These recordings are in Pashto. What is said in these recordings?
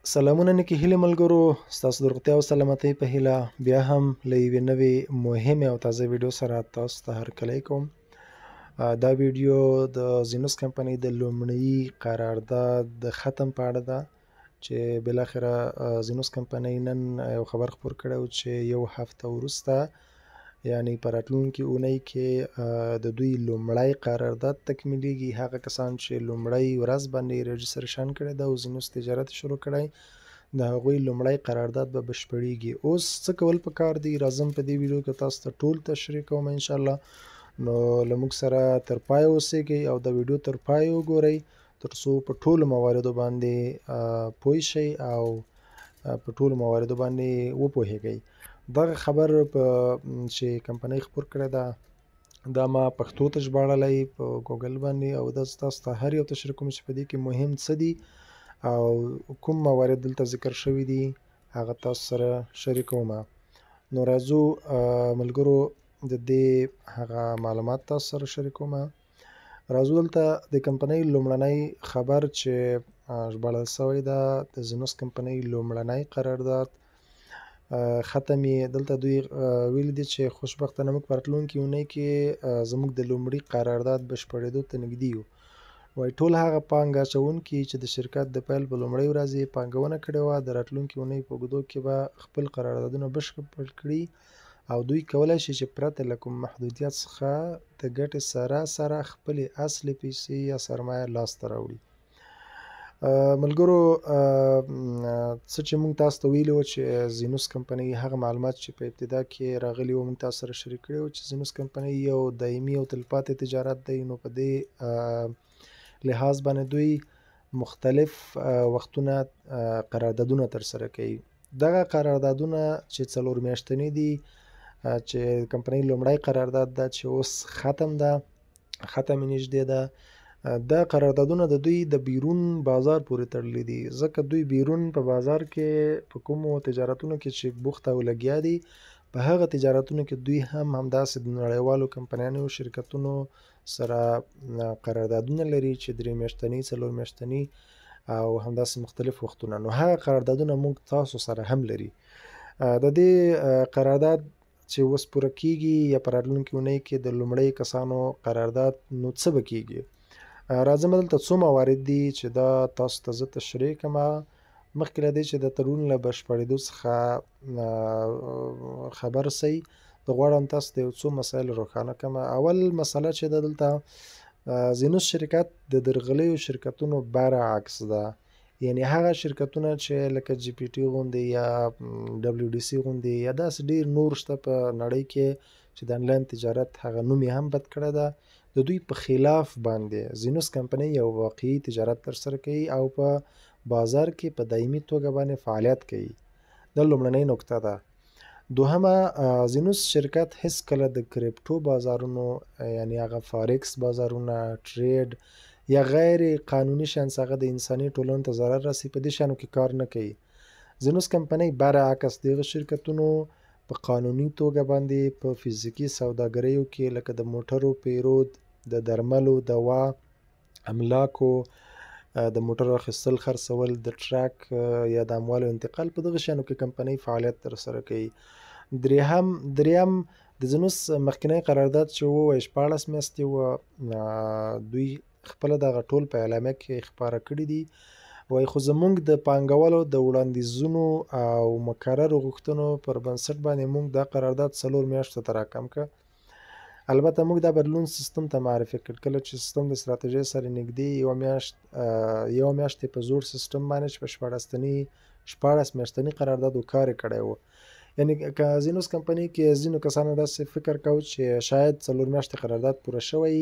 سلامونه نیکې هیلې ملګرو، ستاسو د روغتیا او سلامتۍ په هیله بیا هم له یوې نوې مهمې او تازه ویډیو سره تاسو ته هرکلی کوم. دا ویډیو د زینوس کمپنۍ د لومړني قرارداد د ختم په اړه ده چې بالاخره زینوس کمپنۍ نن یو خبر خپور کړی و چې یو هفته وروسته یعنی په راتلونکي اونۍ کې د دوی لومړی قرارداد تکمیلیږي. هغه کسان چې لومړی ورځ باندې رجسټریشن کړی ده او زینوس تجارت شروع کړی د هغوی لومړی قرارداد به بشپړیږي. اوس څه کول پکار دي راځم په دې ویډیو کې تاسو ته ټول تشریح کوم انشاءالله. نو له موږ سره تر پایه اوسئ او د ویډیو تر پایه وګورئ ترڅو په ټولو مواردو باندې پوه شئ او په ټولو مواردو باندې وپوهیږئ. دغه خبر چې کمپنۍ خپور کړی ده دا ما پښتو ته ژباړلی په ګوګل باندې او دا تاسو ته هر یو تشریح کوم چې په دې کې مهم څه دي او کوم موارد دلته ذکر شوي دي هغه تاسو سره شریکوم. نو راځو ملګرو د دې هغه معلومات تاسو سره شریکوم. راځو دلته د کمپنۍ لومړنی خبر چې ژباړل شوی ده د زینوس کمپنۍ لومړنی قرارداد ختم یې دلته دوی ویلي دي چې خوشبختانه موږ په راتلونکي اونۍ کې زموږ د لومړي قرارداد بشپړېدو ته نږدې یو. وایي ټول هغه پانګه اچوونکي چې د شرکت د پیل په لومړۍ ورځ یې پانګونه کړې وه د راتلونکي اونۍ په اوږدو کې به خپل قراردادونه بشپړ کړي او دوی کولی شي چې پرته له کوم محدودیت څخه د ګټې سره خپلې اصلي پیسې یا سرمایه لاسته راوړي. ملګرو څه چې موږ تاسو ته ویلي وو چې زینوس کمپنۍ هغه معلومات چې په ابتدا کې راغلي وو موږ تاسو سره شریک کړي وو چې زینوس کمپنۍ یو دایمي او تلپاتې تجارت دی. نو په دې لحاظ باندې دوی مختلف وختونه قراردادونه ترسره کوي. دغه قراردادونه چې 4 میاشتني دي چې کمپنۍ لومړی قرارداد ده چې اوس ختم ده ختم یې نږدې ده. دا قراردادونه د دوی د بیرون بازار پورې تړلي دي ځکه دوی بیرون په بازار کې په کومو تجارتونو کې چې بوخت او لګیا دي په هغه تجارتونو کې دوی هم همداسې د نړیوالو کمپنیانو شرکتونو سره قراردادونه لري چې 3 میاشتني 4 میاشتني او همداسې مختلف وختونه. نو هغه قراردادونه موږ تاسو سره هم لري. د دې قرارداد چې اوس پوره کیږي یا په راتلونکي اونۍ کې د لومړی کسانو قرارداد نو څه به کیږي. راځم دلته څو موارد دي چې دا تاسو ته زه تشریح کړم مخکې له دې چې د تړون له بشپړېدو څخه خبر شئ. زه غواړم تاسو ته یو څو مسایل روښانه کړم. اول مسله چې ده دلته زینوس شرکت د درغلیو شرکتونو برعکس ده، یعنی هغه شرکتونه چې لکه جی پی ټي غوندې یا ډبلیو ډي سي غوندې یا داسې ډېر نور شته په نړۍ کې چې د انلاین تجارت هغه نوم یې هم بد کړی ده د دوی په خلاف باندې زینوس کمپنۍ یو واقعي تجارت ترسره کوي او په بازار کې په دایمي توګه باندې فعالیت کوي. دا لومړنۍ نکته ده. دوهمه زینوس شرکت هیڅ کله د کریپټو بازارونو یعنی هغه فارکس بازارونه ټریډ یا غیر قانوني شیان څخه د انساني ټولنې ته ضرر رسي په دې شیانو کې کار نه کوي. زینوس کمپنۍ برعکس دغه شرکتونو په قانوني توګه باندې په فزیکي سوداګریو کې لکه د موټرو پیرود د درملو دوا املاکو د موټرو اخیستل خرڅول د ټرک یا د اموالو انتقال په دغه شیانو کې کمپنۍ فعالیت ترسره کوي. دریم د زینوس مخکینی قرارداد چې ووایي 14 میاشتې وه دوی خپله دغه ټول په اعلامیه کې خپاره کړي دي. وایي خو زموږ د پانګوالو د وړاندیزونو او مکررو غوښتنو پر بنسټ باندې موږ دا قرارداد 4 میاشتو ته راکم کړ. البته موږ دا بدلون سیستم ته معرفي کړ کله چې سیستم د استراتیژۍ سره نږدې یو میاشت په زوړ سیستم باندې چې په 14 میاشتني قرارداد کار کړی و. یعنی که زینوس کمپنۍ کې ځینو کسانو داسې فکر کو چې شاید 4 میاشتې قرارداد پوره شوی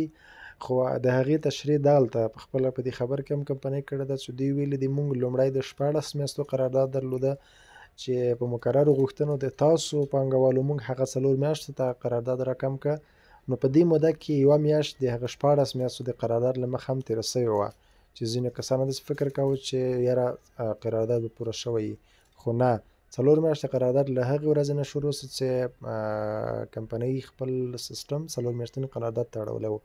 خو د هغې تشریح دالته په خپله په دې خبر کې هم کمپنۍ کړې ده چې دوی ویلي دي موږ لومړی د 14 میاشتو قرارداد درلوده چې په مکررو غوښتنو د تاسو پانګوالو موږ هغه 4 میاشتو ته قرارداد راکم کړ. نو په دې موده کې یوه میاشت د هغه 14 میاشتو د قرارداد له مخه هم تېره سوې وه چې ځینو کسانو داسې فکر کوه چې یاره قرارداد به پوره شوی خو نه 4 میاشتې قرارداد له هغې ورځې نه شروع شو چې کمپنۍ خپل سیستم 4 میاشتني قرارداد ته اړولی و.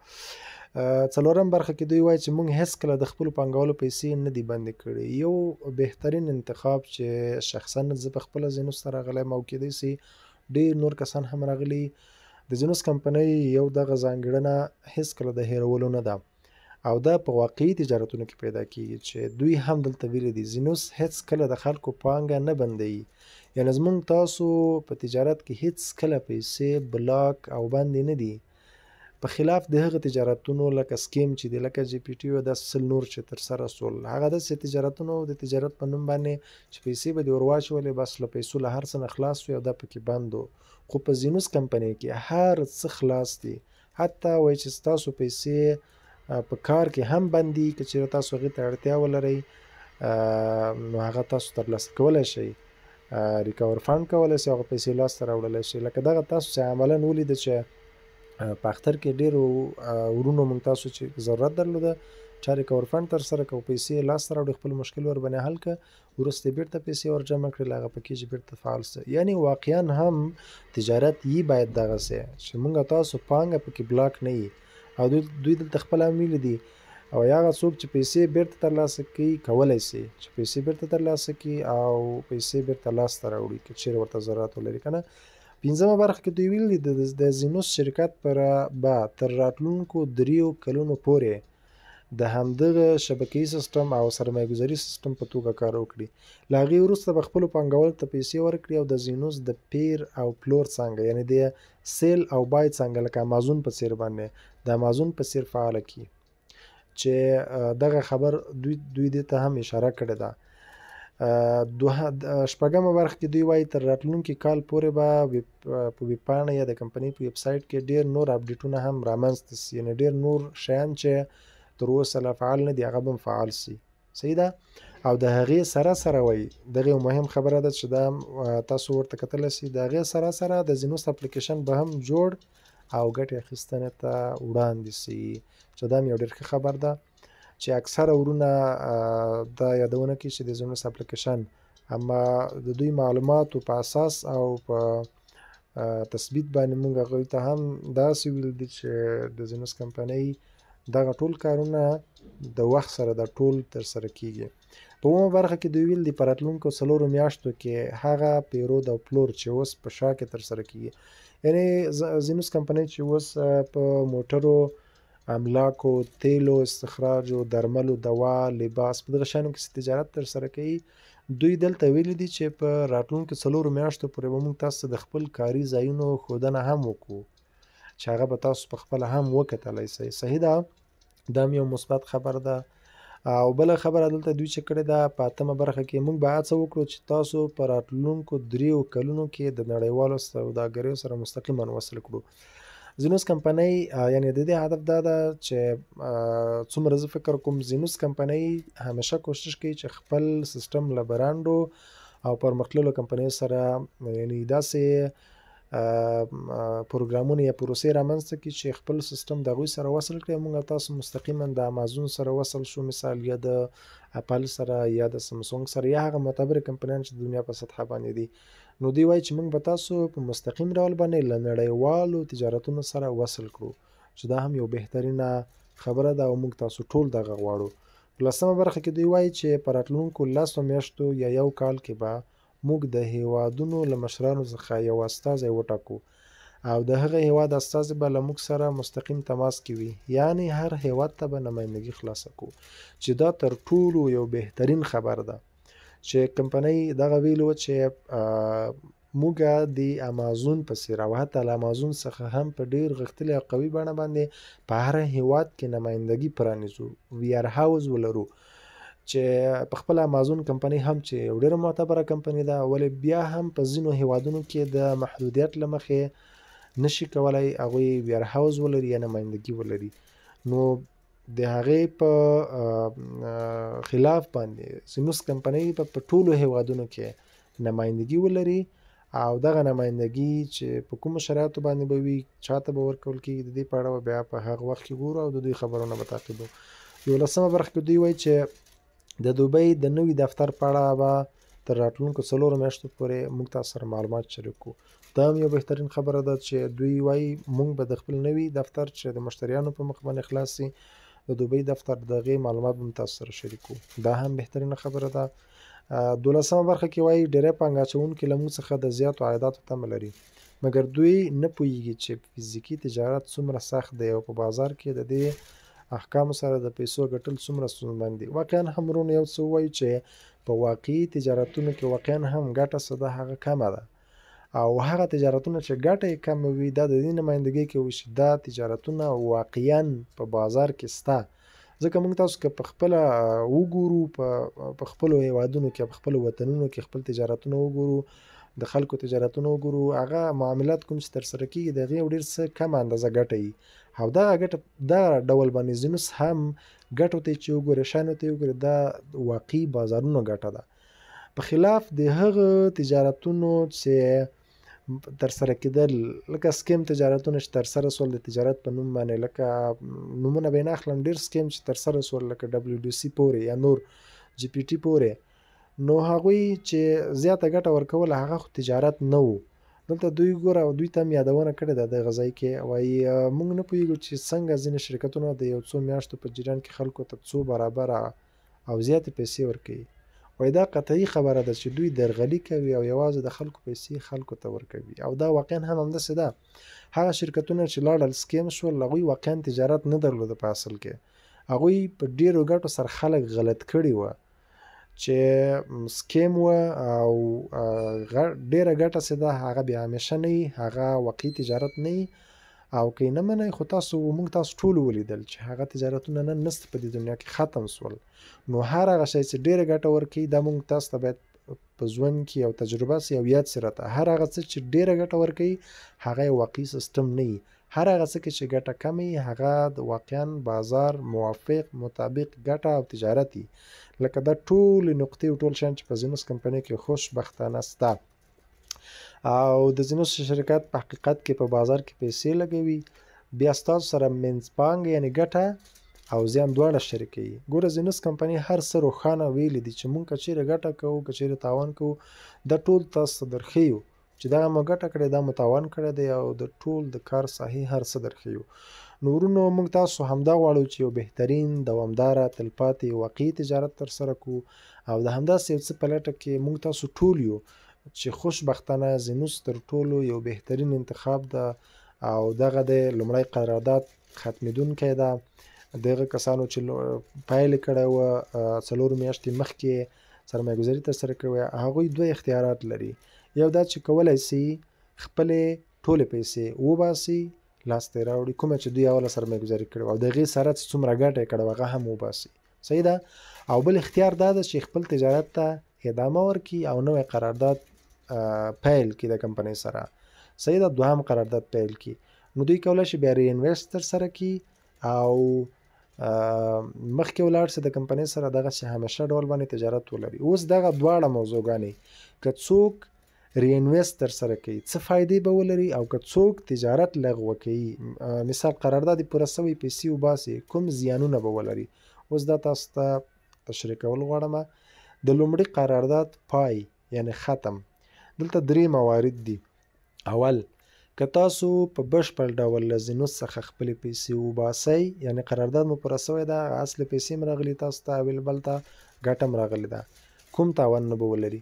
څلورم برخه کې دوی وایي چې موږ هیڅکله د خپلو پانګوالو پیسې نه دي بندې کړې. یو بهترین انتخاب چې شخصا زه په خپله زینوس ته راغلی یم او کیدای شي ډېر نور کسان هم راغلي. د زینوس کمپنۍ یو دغه ځانګړنه هیڅکله د هیرولو نه ده او دا په واقعي تجارتونو کې پیدا کیږي چې دوی هم دلته ویلي دي زینوس هیڅکله د خلکو پانګه نه بندوي. یعنې زموږ تاسو په تجارت کې هیڅکله پیسې بلاک او بندې نه دي، په خلاف د هغه تجارتونو لکه سکیم چې دی لکه جی پی ټي او داسې سل نور چې ترسره سول. هغه داسې تجارتونو د تجارت په نوم باندې چې پیسې به دې ور واچولې بس له پیسو له هر څه نه خلاص وي او دا پکې بند و. خو په زینوس کمپنۍ کې هر څه خلاص دي، حتی وایي چې ستاسو پیسې په کار کې هم بند دي که چېرې تاسو هغې ته اړتیا ولرئ نو هغه تاسو ترلاسه کولی شئ، ریکور فنډ کولی شئ، هغه پیسې لاسته راوړلی شئ. لکه دغه تاسو چې عملا ولیده چې په اختر کې ډېرو ورونو موږ تاسو چې ضرورت درلوده چا ریکور فنډ ترسره کړه، پیسې یې لاسته راوړې، خپل مشکل ورباندې حل کړه، وروسته یې بېرته پیسې ور جمع کړې، له هغه پکیج بېرته فعال سه. یعنې واقعا هم تجارت یې باید دغسې چې موږ تاسو پانګه پکې بلاک نه وي او دوی دلته خپله هم ویلي دي او هغه څوک چې پیسې بېرته ترلاسه کوي کولی شي چې پیسې بېرته ترلاسه کړي او پیسې بېرته لاسته راوړي که چېرې ورته ضرورت ولري که نه. پنځمه برخه کې دوی ویلي د زینوس شرکت به تر راتلونکو 3 کلونو پورې د همدغه شبکه‌ایي سیستم او سرمایه‌ګذاري سیستم په توګه کار وکړي. له هغې وروسته به خپلو پانګوالو ته پیسې ورکړي او د زینوس د پیر او پلور څانګه یعنې د سیل او بای څانګه لکه امازون په څېر باندې د امازون په څېر فعاله کړي چې دغه خبر دوی دې ته هم اشاره کړې ده. شپږمه برخه کې دوی وایي تر راتلونکي کال پورې به په ویبپاڼه یا د کمپنۍ په ویب سایټ کې ډېر نور اپډیټونه هم رامنځته شي، یعنې ډېر نور شیان چې تر اوسه لا فعال نه دي هغه به هم فعال شي. صحیح ده؟ او د هغې سره وایي دغه یو مهم خبره ده چې دا تاسو ورته کتلی شئ، د هغې سره د زینوس اپلیکیشن به هم جوړ او ګټې اخیستنې ته وړاندې شي چې دا هم یو ډېر ښه خبر ده چې اکثره ورونه دا یادونه کوي چې د زینوس اپلیکیشن اما د دوی معلوماتو په اساس او په تثبیت باندې موږ هغوی ته هم داسې ویل دي چې د زینوس کمپنۍ دغه ټول کارونه د وخت سره دا ټول ترسره کیږي. په اومه برخه کې دوی ویل دي په راتلونکو 4 میاشتو کې هغه پیرود او پلور چې اوس په شا کې ترسره کیږي، یعنې زینوس کمپنۍ چې اوس په موټرو، املاکو، تیلو، استخراجو، درملو، دوا، لباس په دغه شیانو کې تجارت ترسره کوي، دوی دلته ویلي دي چې په راتلونکو 4 میاشتو پورې به موږ تاسو د خپل کاري ځایونو ښودنه هم وکړو چې هغه به تاسو په خپله هم وکتلی شئ. صحیح ده؟ دا هم یو مثبت خبر ده. او بله خبره دلته دوی چې کړې ده په 8مه برخه کې موږ به هڅه وکړو چې تاسو په راتلونکو 3 کلونو کې د نړیوالو سوداګریو سره مستقیما وصل کړو. زینوس کمپنۍ یعنې د دې هدف دا ده چې څومره زه فکر کوم زینوس کمپنۍ همیشه کوشش کوي چې خپل سیستم له برانډو او پرمختللو کمپنیو سره یعنې داسې پروګرامونه یا پروسې رامنځته کړي چې خپل سیستم د هغوی سره وصل کړي. موږ تاسو مستقیما د امازون سره وصل شو، مثال یا د اپل سره یا د سمسونګ سره یا هغه معتبره کمپنیان چې د دنیا په سطحه باندې دي، نو دوی وایي چې موږ به تاسو په مستقیم ډول باندې له نړیوالو تجارتونو سره وصل کړو چې دا هم یو بهترینه خبره ده او موږ تاسو ټول دغه غواړو. په 10مه برخه کې دوی وایي چې په راتلونکو 10 میاشتو یا یو کال کې به موږ د هیوادونو له مشرانو څخه یو استازی وټاکو او د هغه هیواد استازی به له موږ سره مستقیم تماس کې وي، یعنې هر هیواد ته به نمایندګي خلاصه کړو چې دا تر ټولو یو بهترین خبر ده چې کمپنۍ دغه ویلو چې موږ د امازون په څېر او حتی له امازون څخه هم په ډېر غښتلي او قوي بڼه باندې په هر هیواد کې نمایندګي پرانیزو، ویار هاوز ولرو چې په خپل امازون کمپنۍ هم چې یو ډېره معتبره کمپنۍ ده ولې بیا هم په ځینو هیوادونو کې د محدودیت له مخې نشي کولی هغوی ویار هاوز ولري یا نمایندګي ولري، نو د هغې په خلاف باندې زینوس کمپنۍ په ټولو هیوادونو کې نمایندګي ولري او دغه نمایندګي چې په کومو شرایطو باندې به وي، چاته به ورکول کېږي، د دې په اړه به بیا په هغه وخت کې ګورو او د دوی خبرونه به تعقیبو. 11مه برخه کې دوی وایي چې د دوبۍ د نوي دفتر په اړه به تر راتلونکو 4 میاشتو پورې موږ تاسو سره معلومات شریکو. دا هم یو بهترین خبره ده چې دوی وایي موږ به د خپل نوي دفتر چې د مشتریانو په مخ باندې خلاص سي د دوبۍ دفتر د هغې معلومات به تاسو سره شریکو. دا هم بهترینه خبره ده. 12مه برخه کې وایي ډېری پانګه اچوونکي له موږ څخه د زیاتو عایداتو تمه لري، مګر دوی نه پوهیږي چې فزیکي تجارت څومره سخت دی او په بازار کې د دې احکامو سره د پیسو ګټل څومره ستونزمن دي. واقعا هم ورونه یو څه ووایي چې په واقعي تجارتونو کې واقعا هم ګټه څه ده هغه کمه ده، او هغه تجارتونه چې ګټه یې کمه وي دا د دې نمایندګي کوي چې دا تجارتونه واقعا په بازار کې سته. ځکه موږ تاسو که په خپله وګورو په خپلو هیوادونو کې په خپلو وطنونو کې خپل تجارتونه وګورو، د خلکو تجارتونه وګورو، هغه معاملات کوم چې ترسره کېږي د هغې ډېر څه کمه اندازه ګټه وي، او دغه ګټه دغه ډول باندې ځینوس هم ګټو ته چې وګورې شیانو ته وګورې دا واقعي بازارونو ګټه ده، په خلاف د هغه تجارتونو چې ترسره کېدل لکه سکیم تجارتونه چې ترسره سول د تجارت په نوم باندې، لکه نومونه به یې نه اخلم، ډېر سکیم چې ترسره سول لکه WDC پورې یا نور GPT پورې، نو هغوی چې زیاته ګټه ورکوله هغه خو تجارت نه و. دلته دوی ګوره دوی ته هم یادونه کړې ده دغه ځای کې، وایي موږ نه پوهېږو چې څنګه ځینې شرکتونه د یو څو میاشتو په جریان کې خلکو ته څو برابره او زیاتې پیسې ورکوي. وایي دا قطعي خبره ده چې دوی درغلي کوي او یوازې د خلکو پیسې خلکو ته ورکوي، او دا واقعا هم همداسې ده. هغه شرکتونه چې لاړل سکیم شول هغوی واقعا تجارت نه درلوده په اصل کې، هغوی په ډېرو ګټو سره خلک غلط کړي وه چې سکیم و او ډېره ګټه چې ده هغه بیا همیشه نه وي، هغه واقعي تجارت نه وي، او که یې نه منئ خو موږ تاسو ټولو ولیدل چې هغه تجارتونه نن نسته په دې دنیا کې، ختم سول. نو هر هغه شی چې ډېره ګټه ورکوي دا موږ تاسو ته باید په ژوند کې یو تجربه سي او یاد سي راته، هر هغه څه چې ډېره ګټه ورکوي هغه یو واقعي سیستم نه وي، هر هغه څه کې چې ګټه کمه وي هغه د واقعا بازار موافق مطابق ګټه او تجارت وي. لکه دا ټولې نقطې او ټول شیان چې په زینوس کمپنۍ کې خوشبختانه سته، او د زینوس شرکت په حقیقت کې په بازار کې پیسې لګوي، بیا ستاسو سره منځپانګه یعنې ګټه او زیان دواړه شریکوي. ګوره زینوس کمپنۍ هر څه روښانه ویلي دي چې موږ که چیرې ګټه کوو که چیرې تاوان کوو دا ټول تاسو ته درښیو چې دغه مو ګټه کړې دا مو تاوان کړی دی، او د ټول د کار صحیح هر څه درښیو. نو ورونو موږ تاسو همدا غواړو چې یو بهترین دوامداره تلپاتې واقعي تجارت ترسره کړو، او د همداسې یو څه په لټه کې موږ تاسو ټول یو چې خوشبختانه زینوس تر ټولو یو بهترین انتخاب ده، او دغه د لومړی قرارداد ختمېدونکی ده. دغه کسانو چې پیل کړی وه 4 میاشتې مخکې سرمایه ګذاري ترسره کړې هغوی 2 اختیارات لري، یو دا چې کولی سي خپلې ټولې پیسې وباسي لاسته یې راوړي کومه چې دوی اوله سرمایه ګذاري کړې او د هغې سره چې څومره ګټه یې کړې هغه هم وباسي، صحیح ده. او بل اختیار دا ده چې خپل تجارت ته ادامه ورکړي او نوی قرارداد پیل کړي د کمپنۍ سره، صحیح ده، دوهم قرارداد پیل کړي. نو دوی کولی شي بیا ری انویسټ ترسره کړي او مخکې ولاړ سي د کمپنۍ سره دغسې همیشه ډول باندې تجارت ولري. اوس دغه دواړه موضوعګانې که څوک ری انویسټ ترسره کوي څه فایدې به ولري، او که څوک تجارت لغوه کوي مثال قرارداد پوره سوی پیسې وباسي کوم زیانونه به ولري. اوس دا تاسو ته تشریح کول غواړم. د لومړي قرارداد پای یعنی ختم دلته 3 موارد دي. اول که تاسو په بشپړ ډول له زینوس څخه خپلې پیسې وباسئ یعنی قرارداد مو پوره سوی ده اصل پیسې هم راغلي تاسو ته اویلیبل ته ګټه هم راغلې ده کوم تاوان نه به ولري،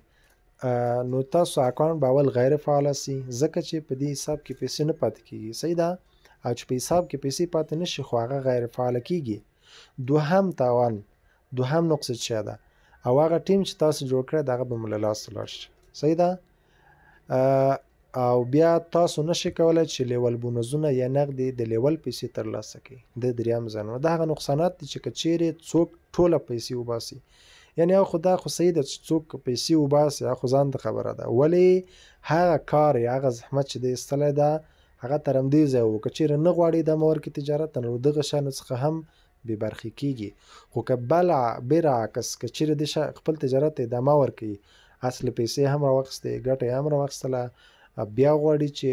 نو تاسو اکاونټ به اول غیر فعاله سي ځکه چې په دې حساب کې پیسې نه پاتې کیږي، صحیح ده، او چې په حساب کې پیسې پاتې نشي خو هغه غیر فعاله کیږي. دوهم تاوان دوهم نقص څه ده، او هغه ټیم چې تاسو جوړ کړی دغه به مو له لاسه لاړ شي، صحیح ده، او بیا تاسو نشئ کولی چې لیول بونزونه یا نغدې د لیول پیسې ترلاسه کړئ. د دریم ځای د هغه نقصانات دي چې که چیرې څوک ټوله پیسې وباسي، یعنی خو دا خو صحیح ده چې څوک پیسې وباسي خو ځان ته خبره ده، ولې هغه کار یا هغه زحمت چې دی ایستلی ده هغه تر همدې ځای و، که چیرې نه غواړي د مور کې تجارت نو دغه شیانو څخه هم بې برخې کیږي. خو که برعکس که چیرې د خپل تجارت ته ادامه ورکوي اصل پیسې هم راواخیستې ګټه یې هم راواخیستله بیا غواړي چې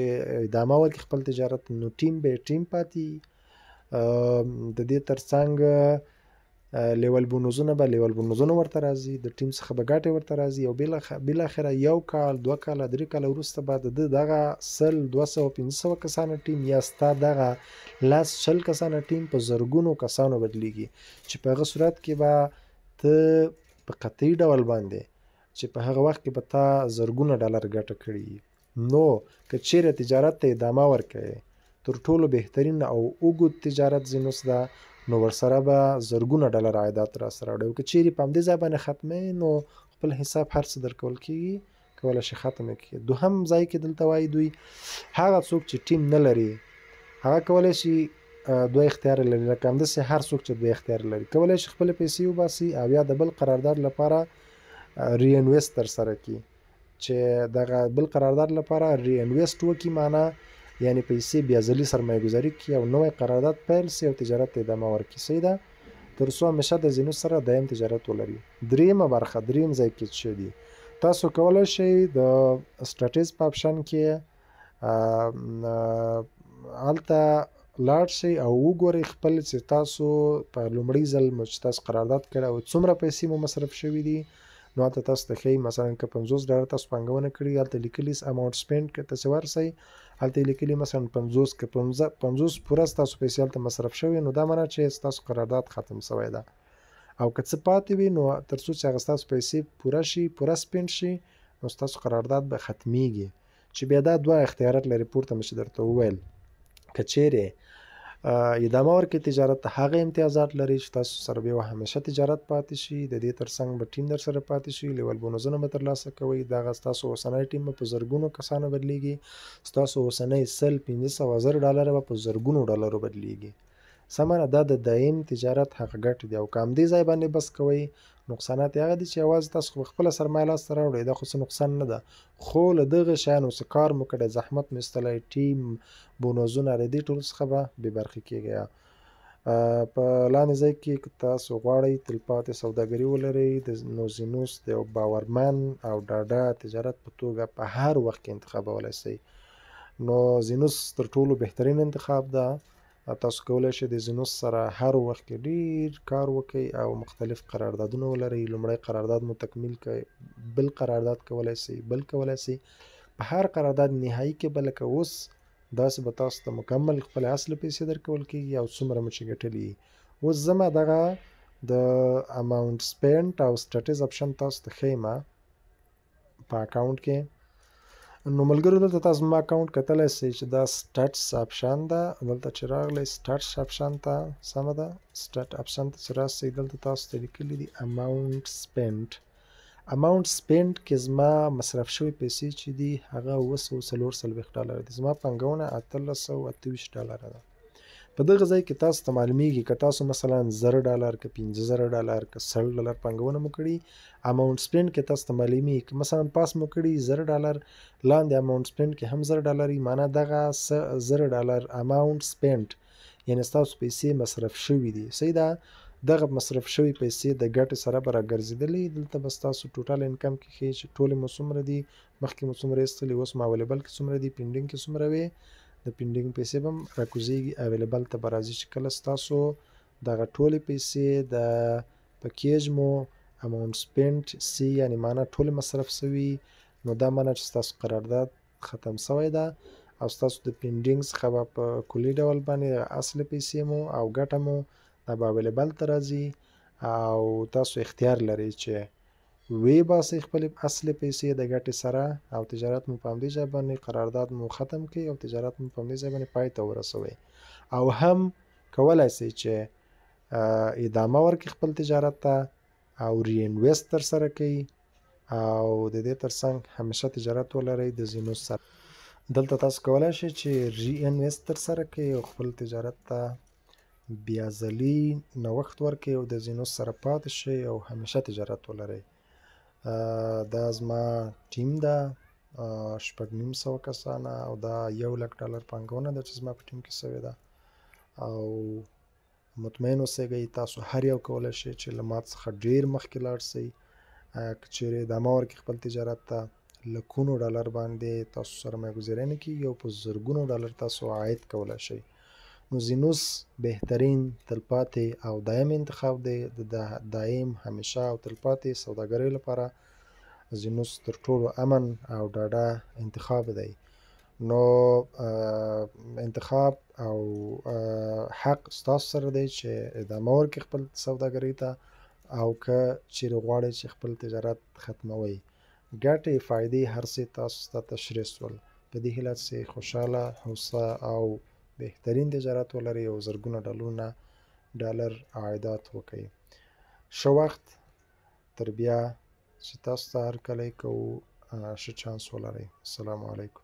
ادامه ورکړي خپل تجارت نو ټیم به ټیم پاتې. د دې ترڅنګ لیول بونوزونه به لیول بونوزونه ورته راځي، د ټیم څخه به ګټې ورته راځي او بالاخره 1 کال 2 کاله 3 کاله وروسته به د دغه 100 200 500 کسانه ټیم یا ستا دغه 100 کسانه ټیم په زرګونو کسانو بدلیږي، چې په هغه صورت کې به ته په قطعي ډول باندې چې په هغه وخت کې به تا زرګونه ډالر ګټه کړي. نو که چیرې تجارت ته ادامه ورکوې تر ټولو بهترین او اوږد تجارت زینوس ده، نو ورسره به زرګونه ډالر عایدات راسره راوړي. او که چیرې په همدې ځای باندې ختموې نو خپل حساب هر څه درکول کېږي، کولی شي ختم یې کړي. دوهم ځای کې دلته وایي دوی هغه څوک چې ټیم نه لري هغه کولی شي 2 اختیار لري، لکه همداسې هر څوک چې 2 اختیار لري کولی شي خپلې پیسې وباسي او یا د بل قرارداد لپاره ری انویسټ ترسره کړي، چې دغه بل قرارداد لپاره ری انویسټ وکړي، معنا یعنی پیسې بیا ځلي سرمایه ګذاري کړي او نوی قرارداد پیل سي او تجارت ته ادامه ورکړي. صحیح ده، تر څو همیشه د زینوس سره دایم تجارت ولري. دریمه برخه، دریم ځای کې څه دي، تاسو کولی شئ د سټریټیز په آپشن کې هلته لاړ شئ او وګورئ خپل چې تاسو په لومړي ځل چې تاسو قرارداد کړی او څومره پیسې مو مصرف شوي دي. نو هلته تاسو ته ښیي مثلا که $50 تاسو پانګونه کړي هلته لیکلي اماونټ سپینډ که تاسې ورسئ هلته یې لیکلي مثلا 50 که 50 پوره ستاسو پیسې هلته مصرف شوي، نو دا معنی چې ستاسو قرارداد ختم شوی ده. او که څه پاتې وي نو تر څو چې هغه ستاسو پیسې پوره شي پوره سپینډ شي نو ستاسو قرارداد به ختمیږي. چې بیا دا 2 اختیارات لري، پورته مې چې درته وویل که چیرې ادامه ورکړي تجارت ته هغه امتیازات لري چې تاسو سره بیا همیشه تجارت پاتې شي، د دې ترڅنګ به ټیم در سره پاتې شي، لیول بونوزونه به ترلاسه کوئ، دغه ستاسو اوسنی ټیم به په زرګونو کسانو بدلیږي، ستاسو اوسنی 100 500 1000 ډالر به په زرګونو ډالرو بدلیږي. سمه دا د دایم تجارت هغه ګټې دي. او که همدې ځای باندې بس کوئ نقصانات یې هغه دي چې یوازې تاسو خپله سرمایه لاسته راوړئ، دا خو څه نقصان نه ده، خو له دغه شیانو څه کار مو کړی، زحمت مو ایستلی، ټیم بونوزونه د دې ټولو څخه به بې برخې کېږئ. په لاندې ځای کې که تاسو غواړئ تلپاتې سوداګري ولرئ نو زینوس د یو باورمن او ډاډه تجارت په توګه په هر وخت کې انتخابولی شئ. نو زینوس تر ټولو بهترین انتخاب ده. تاسو کولی شئ د زینوس سره هر وخت کې ډیر کار وکړئ او مختلف قراردادونه ولرئ. لومړی قرارداد مو تکمیل کړئ، بل قرارداد کولی شئ، بل کولی شئ. په هر قرارداد نهایي کې به لکه اوس داسې به تاسو ته مکمل خپل اصل پیسې درکول کېږي او څومره مو چې ګټلي. اوس زما دغه د اماونټ سپینډ او سټریټیز اپشن تاسو ته ښیم په اکاونټ کې. نو ملګرو دلته تاسو زما اکاونټ کتلی شئ چې دا سټاټس اپشن ده، دلته چې راغلی سټاټس اپشن ته، سمه ده، سټاټ اپشن ته چې راسئ دلته تاسو ته لیکلي دي اماونټ سپینډ. اماونټ سپینډ کې زما مصرف شوي پیسې چې دي هغه $944 دي، زما پانګونه $1828 ده. په دغه ځای کې تاسو ته معلومیږي که تاسو مثلا $1000 که $50,000 که $100 پانګونه مو کړي، اماونټ سپینډ کې تاسو ته معلومیږي که مثلا پاس مو کړي $1000 لاندې اماونټ سپینډ کې هم $1000 معنا دغه $1000 اماونټ سپینډ یعنی ستاسو پیسې مصرف شوي دي. صحیح ده، دغه مصرف شوي پیسې د ګټې سره به راګرځېدلې. دلته به ستاسو ټوټل انکم کې ښیي چې ټولې مو څومره دي، مخکې مو څومره ایستلي، اوس مو اویلیبل کې څومره دي، پینډینګ کې څومره وې، د پینډینګ پیسې به هم راکوزېږي، اویلیبل ته به راځي چې کله ستاسو دغه ټولې پیسې د پکیج مو اماونټ سپینډ سي یعنې معنا ټولې مصرف شوي، نو دا معنا چې ستاسو قرارداد ختم شوی ده او ستاسو د پینډینګ څخه به په کلي ډول باندې اصل پیسې مو او ګټه مو دا به اویلیبل ته راځي او تاسو اختیار لرئ چې وی باسئ خپلې اصلي پیسې د ګټې سره او تجارت مو په همدې ځای باندې قرارداد مو ختم کړئ او تجارت مو په همدې ځای باندې پای ته ورسوئ. او هم کولی شئ چې ادامه ورکړئ خپل تجارت ته او ری انویسټ ترسره کړئ او د دې ترڅنګ همیشه تجارت ولرئ د زینوس سره. دلته تاسو کولی شئ چې ری انویسټ ترسره کړئ او خپل تجارت ته بیا ځلي نوښت ورکړئ او د زینوس سره پاتې شئ او همیشه تجارت ولرئ. دا زما ټیم ده 6,500 کسانه او دا $1,00,000 پانګونه ده چې زما په ټیم کې شوې ده او مطمئن اوسئ تاسو هر یو کولی شئ چې له ما څخه ډیر مخکې لاړ شئ. که چیرې ادامه ورکړئ خپل تجارت ته لکونو ډالر باندې تاسو سرمایه ګذاري نه کېږي او په زرګونو ډالر تاسو عاید کولی شئ. نو زینوس بهترین تلپاتې او دایم انتخاب دی. د دایم همیشه او تلپاتې سوداګرۍ لپاره زینوس تر ټولو امن او ډاډه انتخاب دی. نو انتخاب او حق ستاسو سره دی چې ادامه ورکړئ خپل سوداګرۍ ته، او که چیرې غواړئ چې خپل تجارت ختموئ. ګټې فایدې هر څه تاسو ته تشریح شول. په دې هیله چې خوشحاله، هوسا او بهترین تجارت ولرئ او زرګونه ډالر عایدات وکړئ. ښه وخت تر بیا چې تاسو ته هرکلی کوو، ښه چانس ولرئ. السلام علیکم.